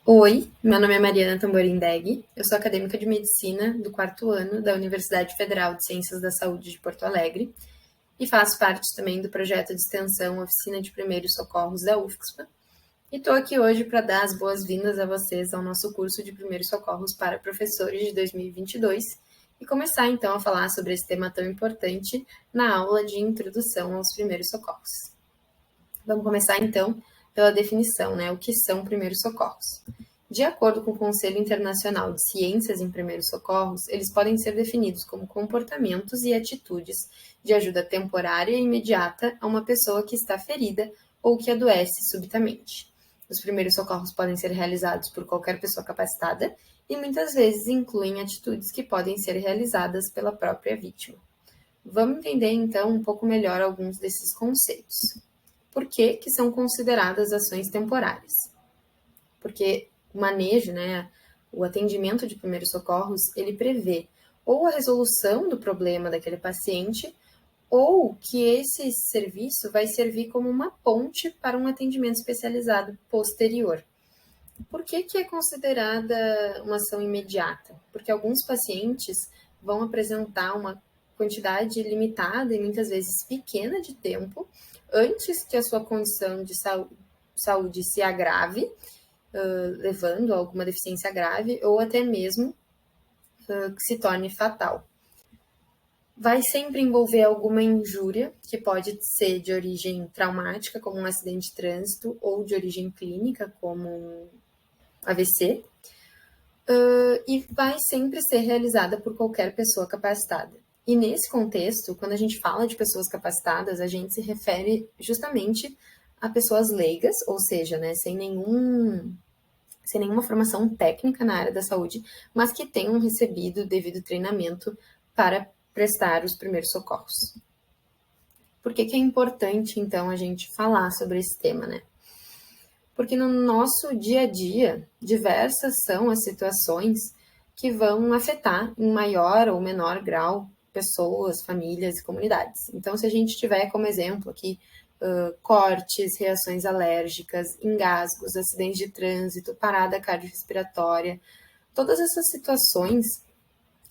Oi, meu nome é Mariana Tamborindeg, eu sou acadêmica de medicina do quarto ano da Universidade Federal de Ciências da Saúde de Porto Alegre e faço parte também do projeto de extensão Oficina de Primeiros Socorros da UFSPA. E estou aqui hoje para dar as boas-vindas a vocês ao nosso curso de Primeiros Socorros para professores de 2022 e começar então a falar sobre esse tema tão importante na aula de introdução aos primeiros socorros. Vamos começar então pela definição, né? O que são primeiros socorros? De acordo com o Conselho Internacional de Ciências em Primeiros Socorros, eles podem ser definidos como comportamentos e atitudes de ajuda temporária e imediata a uma pessoa que está ferida ou que adoece subitamente. Os primeiros socorros podem ser realizados por qualquer pessoa capacitada e muitas vezes incluem atitudes que podem ser realizadas pela própria vítima. Vamos entender então um pouco melhor alguns desses conceitos. Por que são consideradas ações temporárias? Porque o manejo, né, o atendimento de primeiros socorros, ele prevê ou a resolução do problema daquele paciente, ou que esse serviço vai servir como uma ponte para um atendimento especializado posterior. Por que é considerada uma ação imediata? Porque alguns pacientes vão apresentar uma quantidade limitada e muitas vezes pequena de tempo antes que a sua condição de saúde se agrave, levando a alguma deficiência grave ou até mesmo que se torne fatal. Vai sempre envolver alguma injúria, que pode ser de origem traumática, como um acidente de trânsito, ou de origem clínica, como um AVC, e vai sempre ser realizada por qualquer pessoa capacitada. E nesse contexto, quando a gente fala de pessoas capacitadas, a gente se refere justamente a pessoas leigas, ou seja, né, sem nenhuma formação técnica na área da saúde, mas que tenham recebido devido treinamento para prestar os primeiros socorros. Por que é importante, então, a gente falar sobre esse tema, né? Porque no nosso dia a dia, diversas são as situações que vão afetar em maior ou menor grau pessoas, famílias e comunidades. Então, se a gente tiver como exemplo aqui cortes, reações alérgicas, engasgos, acidentes de trânsito, parada cardiorrespiratória, todas essas situações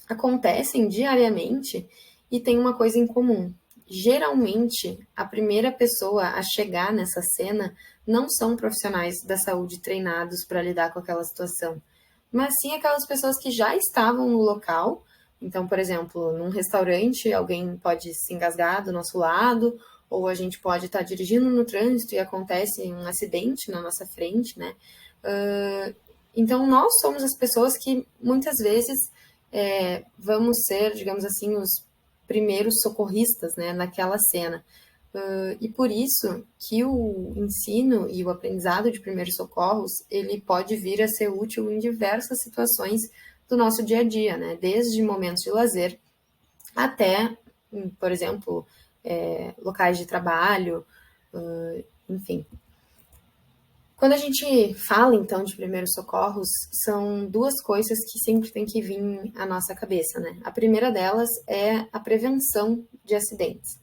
acontecem diariamente e tem uma coisa em comum. Geralmente, a primeira pessoa a chegar nessa cena não são profissionais da saúde treinados para lidar com aquela situação, mas sim aquelas pessoas que já estavam no local. Então, por exemplo, num restaurante, alguém pode se engasgar do nosso lado, ou a gente pode estar dirigindo no trânsito e acontece um acidente na nossa frente, né? Então, nós somos as pessoas que muitas vezes vamos ser, digamos assim, os primeiros socorristas, né, naquela cena. E por isso que o ensino e o aprendizado de primeiros socorros, ele pode vir a ser útil em diversas situações do nosso dia a dia, né, desde momentos de lazer até, por exemplo, locais de trabalho, enfim. Quando a gente fala, então, de primeiros socorros, são duas coisas que sempre tem que vir à nossa cabeça, né? A primeira delas é a prevenção de acidentes.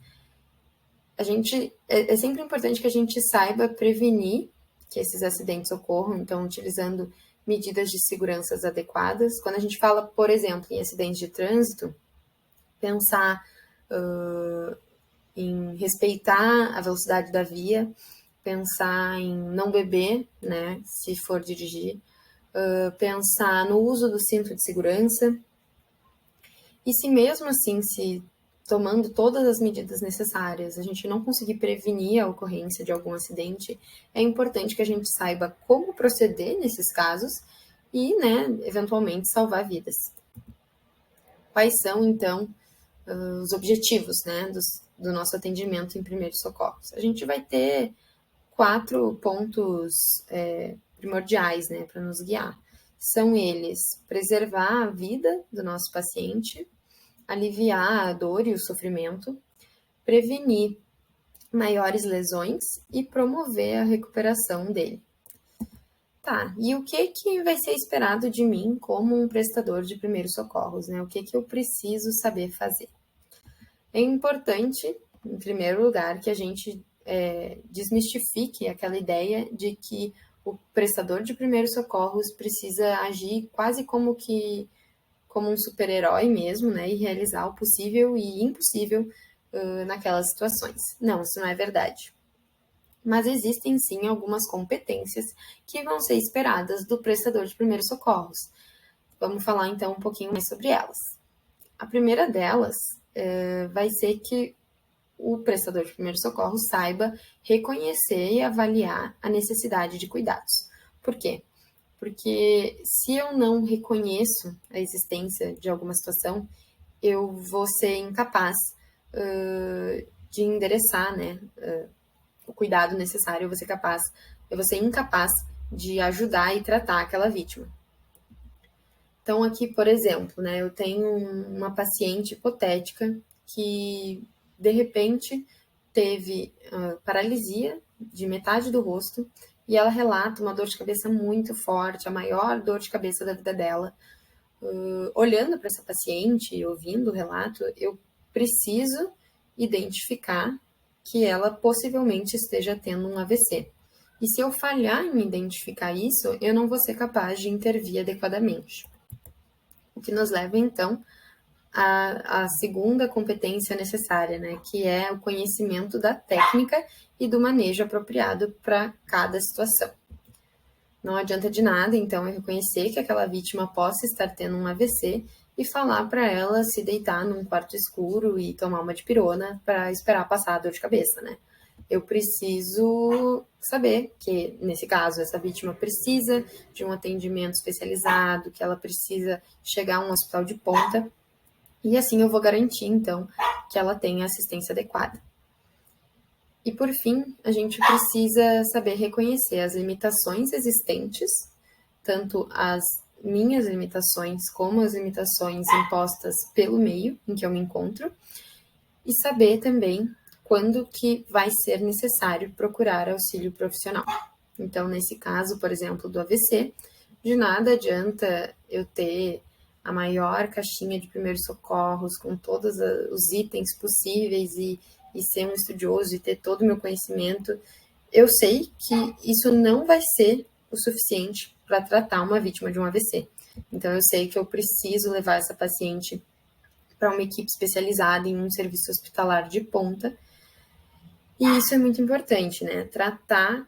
É sempre importante que a gente saiba prevenir que esses acidentes ocorram, então, utilizando medidas de segurança adequadas. Quando a gente fala, por exemplo, em acidentes de trânsito, pensar em respeitar a velocidade da via, pensar em não beber, né, se for dirigir, pensar no uso do cinto de segurança. E se mesmo assim, se tomando todas as medidas necessárias, a gente não conseguir prevenir a ocorrência de algum acidente, é importante que a gente saiba como proceder nesses casos e, né, eventualmente salvar vidas. Quais são, então, os objetivos, né, do nosso atendimento em primeiros socorros? A gente vai ter 4 pontos primordiais, né, para nos guiar. São eles: preservar a vida do nosso paciente, aliviar a dor e o sofrimento, prevenir maiores lesões e promover a recuperação dele. Tá, e o que vai ser esperado de mim como um prestador de primeiros socorros, né? O que eu preciso saber fazer? É importante, em primeiro lugar, que a gente desmistifique aquela ideia de que o prestador de primeiros socorros precisa agir quase como um super-herói mesmo, né, e realizar o possível e impossível naquelas situações. Não, isso não é verdade. Mas existem sim algumas competências que vão ser esperadas do prestador de primeiros socorros. Vamos falar então um pouquinho mais sobre elas. A primeira delas vai ser que o prestador de primeiros socorros saiba reconhecer e avaliar a necessidade de cuidados. Por quê? Porque se eu não reconheço a existência de alguma situação, eu vou ser incapaz de endereçar, né, o cuidado necessário, eu vou ser incapaz de ajudar e tratar aquela vítima. Então, aqui, por exemplo, né, eu tenho uma paciente hipotética que, de repente, teve paralisia de metade do rosto e ela relata uma dor de cabeça muito forte, a maior dor de cabeça da vida dela. Olhando para essa paciente e ouvindo o relato, eu preciso identificar que ela possivelmente esteja tendo um AVC. E se eu falhar em identificar isso, eu não vou ser capaz de intervir adequadamente. O que nos leva, então, à segunda competência necessária, né, que é o conhecimento da técnica e do manejo apropriado para cada situação. Não adianta de nada, então, eu reconhecer que aquela vítima possa estar tendo um AVC e falar para ela se deitar num quarto escuro e tomar uma dipirona para esperar passar a dor de cabeça, né? Eu preciso saber que, nesse caso, essa vítima precisa de um atendimento especializado, que ela precisa chegar a um hospital de ponta, e assim eu vou garantir, então, que ela tenha assistência adequada. E, por fim, a gente precisa saber reconhecer as limitações existentes, tanto as minhas limitações como as limitações impostas pelo meio em que eu me encontro, e saber também quando que vai ser necessário procurar auxílio profissional. Então, nesse caso, por exemplo, do AVC, de nada adianta eu ter a maior caixinha de primeiros socorros com todos os itens possíveis e ser um estudioso e ter todo o meu conhecimento. Eu sei que isso não vai ser o suficiente para tratar uma vítima de um AVC. Então, eu sei que eu preciso levar essa paciente para uma equipe especializada em um serviço hospitalar de ponta. E isso é muito importante, né? Tratar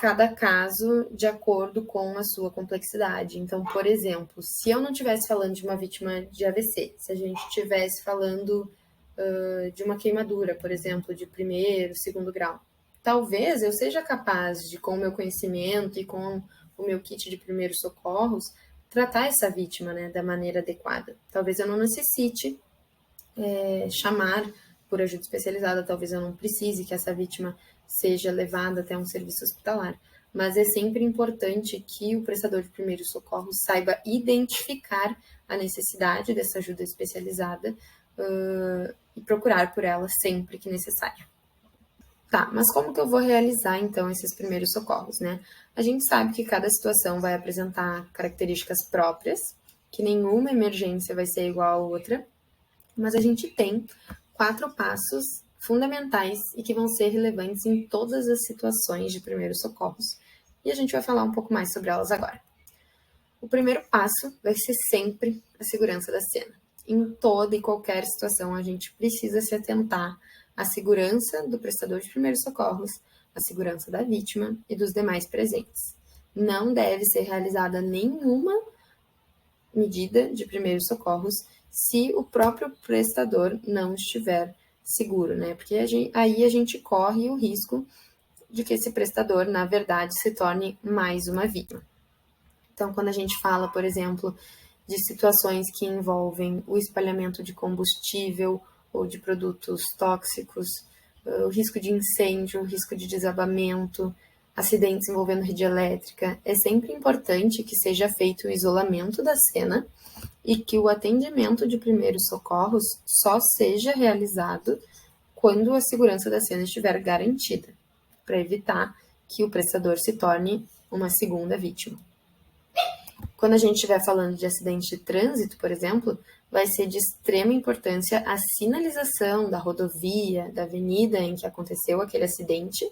cada caso de acordo com a sua complexidade. Então, por exemplo, se eu não estivesse falando de uma vítima de AVC, se a gente estivesse falando de uma queimadura, por exemplo, de primeiro, segundo grau, talvez eu seja capaz de, com o meu conhecimento e com o meu kit de primeiros socorros, tratar essa vítima, né, da maneira adequada. Talvez eu não necessite chamar por ajuda especializada, talvez eu não precise que essa vítima seja levada até um serviço hospitalar. Mas é sempre importante que o prestador de primeiros socorros saiba identificar a necessidade dessa ajuda especializada e procurar por ela sempre que necessário. Tá, mas como que eu vou realizar, então, esses primeiros socorros, né? A gente sabe que cada situação vai apresentar características próprias, que nenhuma emergência vai ser igual à outra, mas a gente tem 4 passos fundamentais e que vão ser relevantes em todas as situações de primeiros socorros. E a gente vai falar um pouco mais sobre elas agora. O primeiro passo vai ser sempre a segurança da cena. Em toda e qualquer situação, a gente precisa se atentar à segurança do prestador de primeiros socorros, à segurança da vítima e dos demais presentes. Não deve ser realizada nenhuma medida de primeiros socorros se o próprio prestador não estiver seguro, né? Porque aí a gente corre o risco de que esse prestador, na verdade, se torne mais uma vítima. Então, quando a gente fala, por exemplo, de situações que envolvem o espalhamento de combustível ou de produtos tóxicos, o risco de incêndio, o risco de desabamento, acidentes envolvendo rede elétrica, é sempre importante que seja feito o isolamento da cena e que o atendimento de primeiros socorros só seja realizado quando a segurança da cena estiver garantida, para evitar que o prestador se torne uma segunda vítima. Quando a gente estiver falando de acidente de trânsito, por exemplo, vai ser de extrema importância a sinalização da rodovia, da avenida em que aconteceu aquele acidente,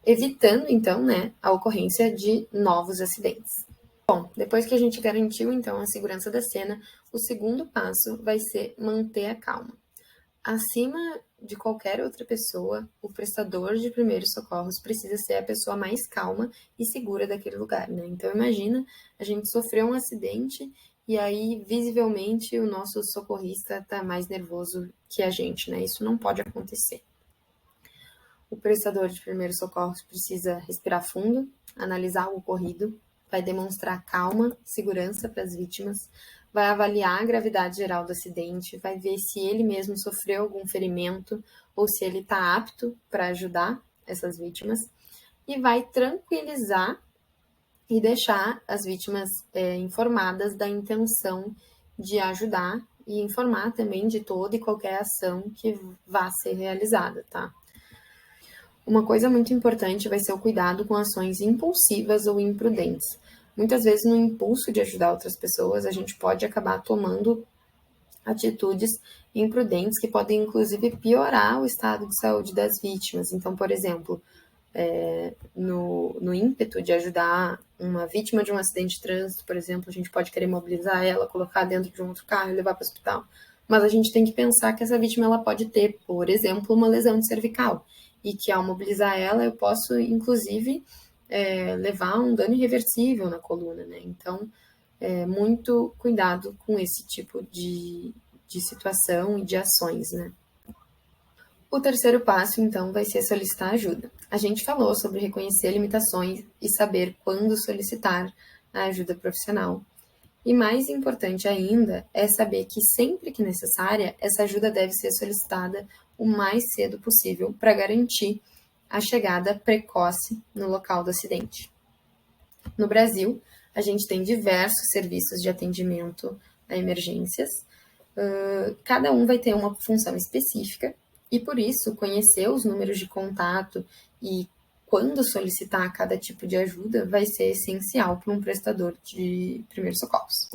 evitando, então, né, a ocorrência de novos acidentes. Bom, depois que a gente garantiu, então, a segurança da cena, o segundo passo vai ser manter a calma. Acima de qualquer outra pessoa, o prestador de primeiros socorros precisa ser a pessoa mais calma e segura daquele lugar, né? Então, imagina, a gente sofreu um acidente e aí, visivelmente, o nosso socorrista está mais nervoso que a gente, né? Isso não pode acontecer. O prestador de primeiros socorros precisa respirar fundo, analisar o ocorrido, vai demonstrar calma, segurança para as vítimas, vai avaliar a gravidade geral do acidente, vai ver se ele mesmo sofreu algum ferimento ou se ele está apto para ajudar essas vítimas e vai tranquilizar e deixar as vítimas informadas da intenção de ajudar e informar também de toda e qualquer ação que vá ser realizada, tá? Uma coisa muito importante vai ser o cuidado com ações impulsivas ou imprudentes. Muitas vezes, no impulso de ajudar outras pessoas, a gente pode acabar tomando atitudes imprudentes que podem, inclusive, piorar o estado de saúde das vítimas. Então, por exemplo, no ímpeto de ajudar uma vítima de um acidente de trânsito, por exemplo, a gente pode querer mobilizar ela, colocar dentro de um outro carro e levar para o hospital. Mas a gente tem que pensar que essa vítima ela pode ter, por exemplo, uma lesão de cervical e que ao mobilizar ela eu posso, inclusive, levar um dano irreversível na coluna, né? Então, muito cuidado com esse tipo de situação e de ações, né? O terceiro passo, então, vai ser solicitar ajuda. A gente falou sobre reconhecer limitações e saber quando solicitar a ajuda profissional. E mais importante ainda é saber que sempre que necessária, essa ajuda deve ser solicitada o mais cedo possível para garantir a chegada precoce no local do acidente. No Brasil, a gente tem diversos serviços de atendimento a emergências. Cada um vai ter uma função específica e, por isso, conhecer os números de contato e quando solicitar cada tipo de ajuda vai ser essencial para um prestador de primeiros socorros.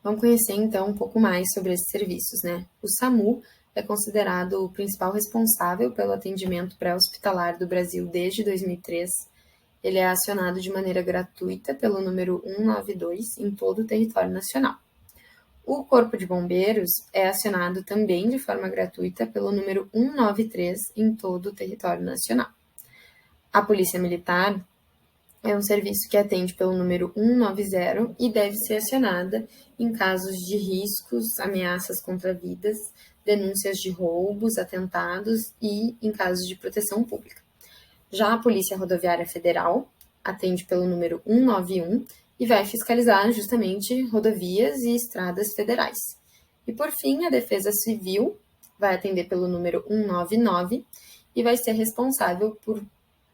Vamos conhecer, então, um pouco mais sobre esses serviços, né? O SAMU é considerado o principal responsável pelo atendimento pré-hospitalar do Brasil desde 2003. Ele é acionado de maneira gratuita pelo número 192 em todo o território nacional. O Corpo de Bombeiros é acionado também de forma gratuita pelo número 193 em todo o território nacional. A Polícia Militar é um serviço que atende pelo número 190 e deve ser acionada em casos de riscos, ameaças contra vidas, denúncias de roubos, atentados e em casos de proteção pública. Já a Polícia Rodoviária Federal atende pelo número 191 e vai fiscalizar justamente rodovias e estradas federais. E por fim, a Defesa Civil vai atender pelo número 199 e vai ser responsável por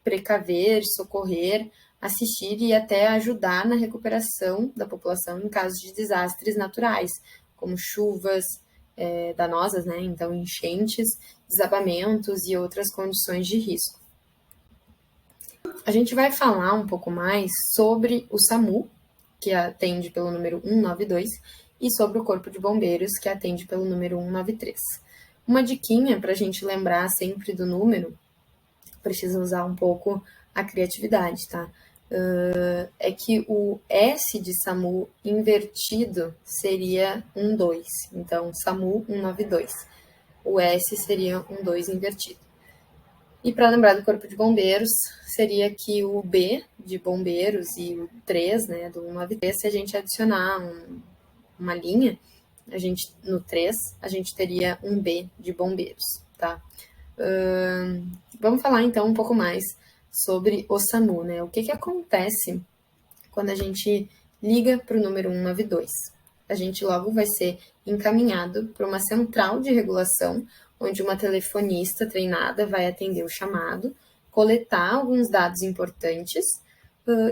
precaver, socorrer, assistir e até ajudar na recuperação da população em casos de desastres naturais, como chuvas danosas, né? Então, enchentes, desabamentos e outras condições de risco. A gente vai falar um pouco mais sobre o SAMU, que atende pelo número 192, e sobre o Corpo de Bombeiros, que atende pelo número 193. Uma diquinha para a gente lembrar sempre do número, precisa usar um pouco a criatividade, tá? É que o S de SAMU invertido seria 12, então SAMU 192. O S seria 12 invertido. E para lembrar do Corpo de Bombeiros, seria que o B de bombeiros e o 3, né, do 193, se a gente adicionar uma linha, no 3, a gente teria um B de bombeiros, tá? Vamos falar então um pouco mais sobre o SAMU, né? O que acontece quando a gente liga para o número 192? A gente logo vai ser encaminhado para uma central de regulação, onde uma telefonista treinada vai atender o chamado, coletar alguns dados importantes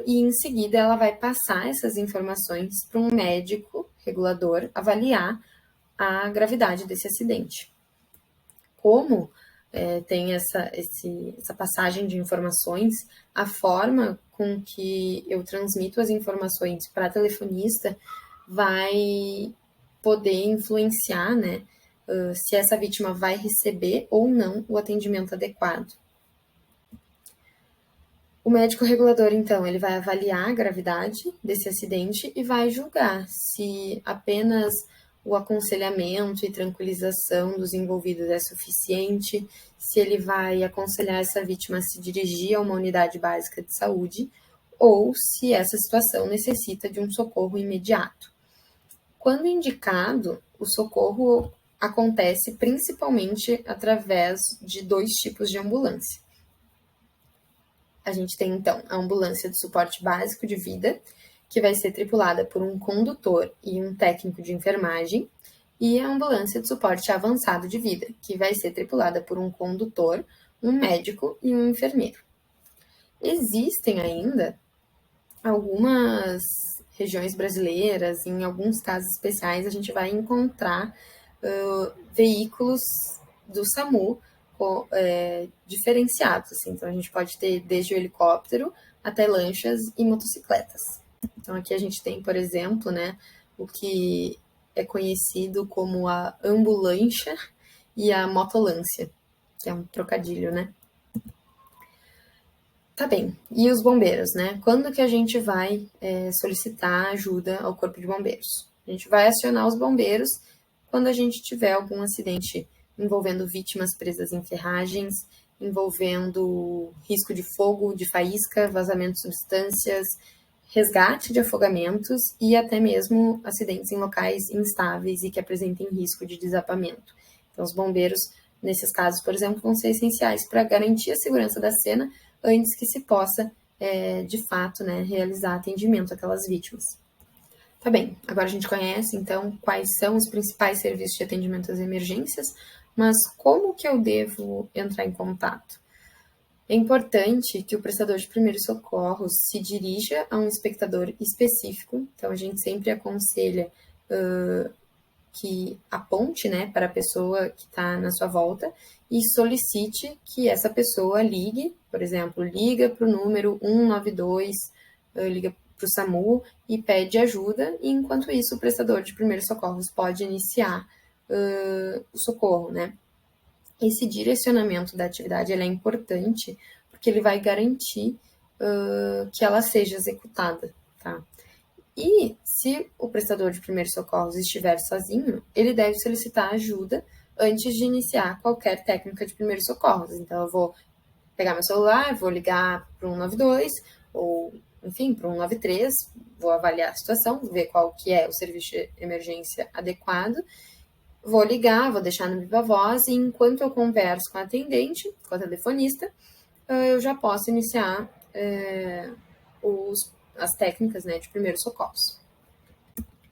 e em seguida ela vai passar essas informações para um médico regulador avaliar a gravidade desse acidente. Como tem essa passagem de informações, a forma com que eu transmito as informações para a telefonista vai poder influenciar, né, se essa vítima vai receber ou não o atendimento adequado. O médico regulador, então, ele vai avaliar a gravidade desse acidente e vai julgar se apenas o aconselhamento e tranquilização dos envolvidos é suficiente, se ele vai aconselhar essa vítima a se dirigir a uma unidade básica de saúde ou se essa situação necessita de um socorro imediato. Quando indicado, o socorro acontece principalmente através de 2 tipos de ambulância. A gente tem, então, a ambulância de suporte básico de vida, que vai ser tripulada por um condutor e um técnico de enfermagem, e a ambulância de suporte avançado de vida, que vai ser tripulada por um condutor, um médico e um enfermeiro. Existem ainda algumas regiões brasileiras, em alguns casos especiais, a gente vai encontrar veículos do SAMU diferenciados. Assim. Então, a gente pode ter desde o helicóptero até lanchas e motocicletas. Então, aqui a gente tem, por exemplo, né, o que é conhecido como a ambulancha e a motolância, que é um trocadilho, né? Tá bem, e os bombeiros, né? Quando que a gente vai solicitar ajuda ao corpo de bombeiros? A gente vai acionar os bombeiros quando a gente tiver algum acidente envolvendo vítimas presas em ferragens, envolvendo risco de fogo, de faísca, vazamento de substâncias, resgate de afogamentos e até mesmo acidentes em locais instáveis e que apresentem risco de desabamento. Então, os bombeiros, nesses casos, por exemplo, vão ser essenciais para garantir a segurança da cena antes que se possa, de fato, né, realizar atendimento àquelas vítimas. Tá bem, agora a gente conhece, então, quais são os principais serviços de atendimento às emergências, mas como que eu devo entrar em contato? É importante que o prestador de primeiros socorros se dirija a um espectador específico, então a gente sempre aconselha que aponte, né, para a pessoa que está na sua volta e solicite que essa pessoa ligue, por exemplo, liga para o número 192, liga para o SAMU e pede ajuda, e enquanto isso o prestador de primeiros socorros pode iniciar o socorro, né? Esse direcionamento da atividade é importante porque ele vai garantir que ela seja executada, tá? E se o prestador de primeiros socorros estiver sozinho, ele deve solicitar ajuda antes de iniciar qualquer técnica de primeiros socorros. Então, eu vou pegar meu celular, vou ligar para o 192 ou, enfim, para o 193, vou avaliar a situação, ver qual que é o serviço de emergência adequado, vou ligar, vou deixar no viva voz e enquanto eu converso com a atendente, com a telefonista, eu já posso iniciar as técnicas, né, de primeiros socorros.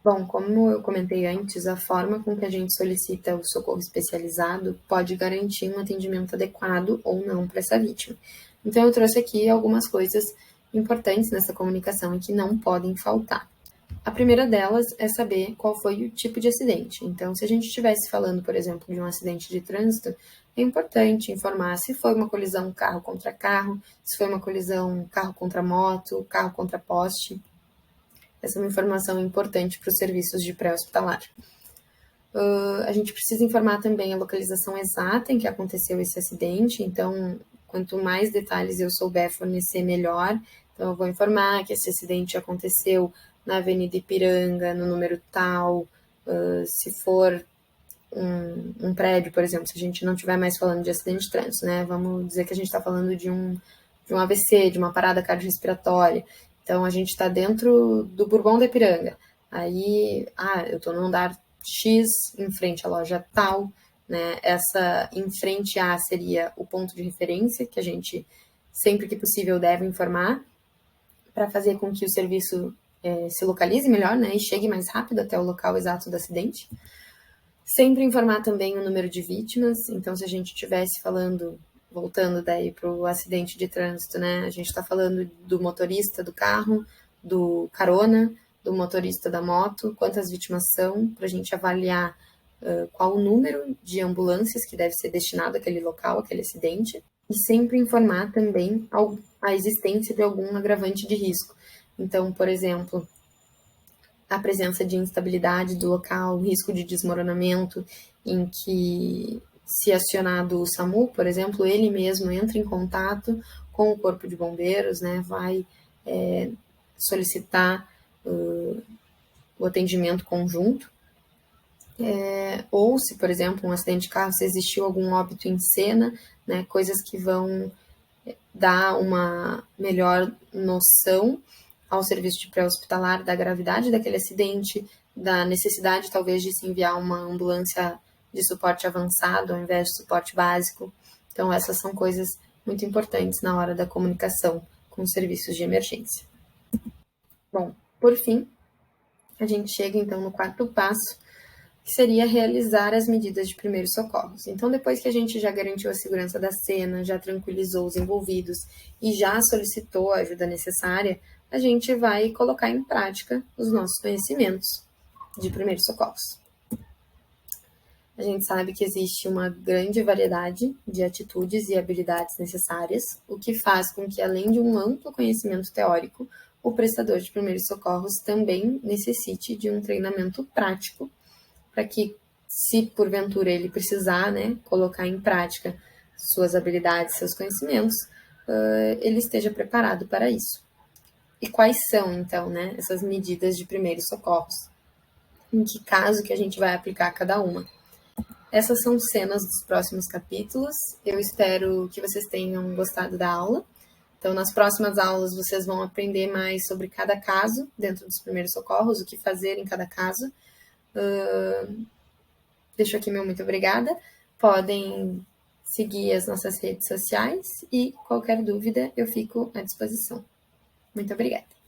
Bom, como eu comentei antes, a forma com que a gente solicita o socorro especializado pode garantir um atendimento adequado ou não para essa vítima. Então, eu trouxe aqui algumas coisas importantes nessa comunicação e que não podem faltar. A primeira delas é saber qual foi o tipo de acidente. Então, se a gente estivesse falando, por exemplo, de um acidente de trânsito, é importante informar se foi uma colisão carro contra carro, se foi uma colisão carro contra moto, carro contra poste. Essa é uma informação importante para os serviços de pré-hospitalar. A gente precisa informar também a localização exata em que aconteceu esse acidente, então, quanto mais detalhes eu souber fornecer, melhor. Então, eu vou informar que esse acidente aconteceu na Avenida Ipiranga, no número tal, se for um prédio, por exemplo, se a gente não estiver mais falando de acidente de trânsito, né? Vamos dizer que a gente está falando de um AVC, de uma parada cardiorrespiratória. Então, a gente está dentro do Bourbon da Ipiranga. Aí, eu estou no andar X, em frente à loja tal, né? Essa em frente a seria o ponto de referência, que a gente, sempre que possível, deve informar, para fazer com que o serviço se localize melhor, né? E chegue mais rápido até o local exato do acidente. Sempre informar também o número de vítimas. Então, se a gente estivesse falando, voltando daí para o acidente de trânsito, né? A gente está falando do motorista do carro, do carona, do motorista da moto, quantas vítimas são, para a gente avaliar qual o número de ambulâncias que deve ser destinado àquele local, àquele acidente. E sempre informar também a existência de algum agravante de risco. Então, por exemplo, a presença de instabilidade do local, risco de desmoronamento, em que, se acionado o SAMU, por exemplo, ele mesmo entra em contato com o Corpo de Bombeiros, né, vai solicitar o atendimento conjunto, ou se, por exemplo, um acidente de carro, se existiu algum óbito em cena, né, coisas que vão dar uma melhor noção ao serviço de pré-hospitalar da gravidade daquele acidente, da necessidade, talvez, de se enviar uma ambulância de suporte avançado ao invés de suporte básico. Então, essas são coisas muito importantes na hora da comunicação com os serviços de emergência. Bom, por fim, a gente chega, então, no quarto passo, que seria realizar as medidas de primeiros socorros. Então, depois que a gente já garantiu a segurança da cena, já tranquilizou os envolvidos e já solicitou a ajuda necessária, a gente vai colocar em prática os nossos conhecimentos de primeiros socorros. A gente sabe que existe uma grande variedade de atitudes e habilidades necessárias, o que faz com que, além de um amplo conhecimento teórico, o prestador de primeiros socorros também necessite de um treinamento prático para que, se porventura ele precisar, né, colocar em prática suas habilidades, seus conhecimentos, ele esteja preparado para isso. E quais são, então, né, essas medidas de primeiros socorros? Em que caso que a gente vai aplicar cada uma? Essas são cenas dos próximos capítulos. Eu espero que vocês tenham gostado da aula. Então, nas próximas aulas, vocês vão aprender mais sobre cada caso dentro dos primeiros socorros, o que fazer em cada caso. Deixo aqui meu muito obrigada. Podem seguir as nossas redes sociais e qualquer dúvida eu fico à disposição. Muito obrigada.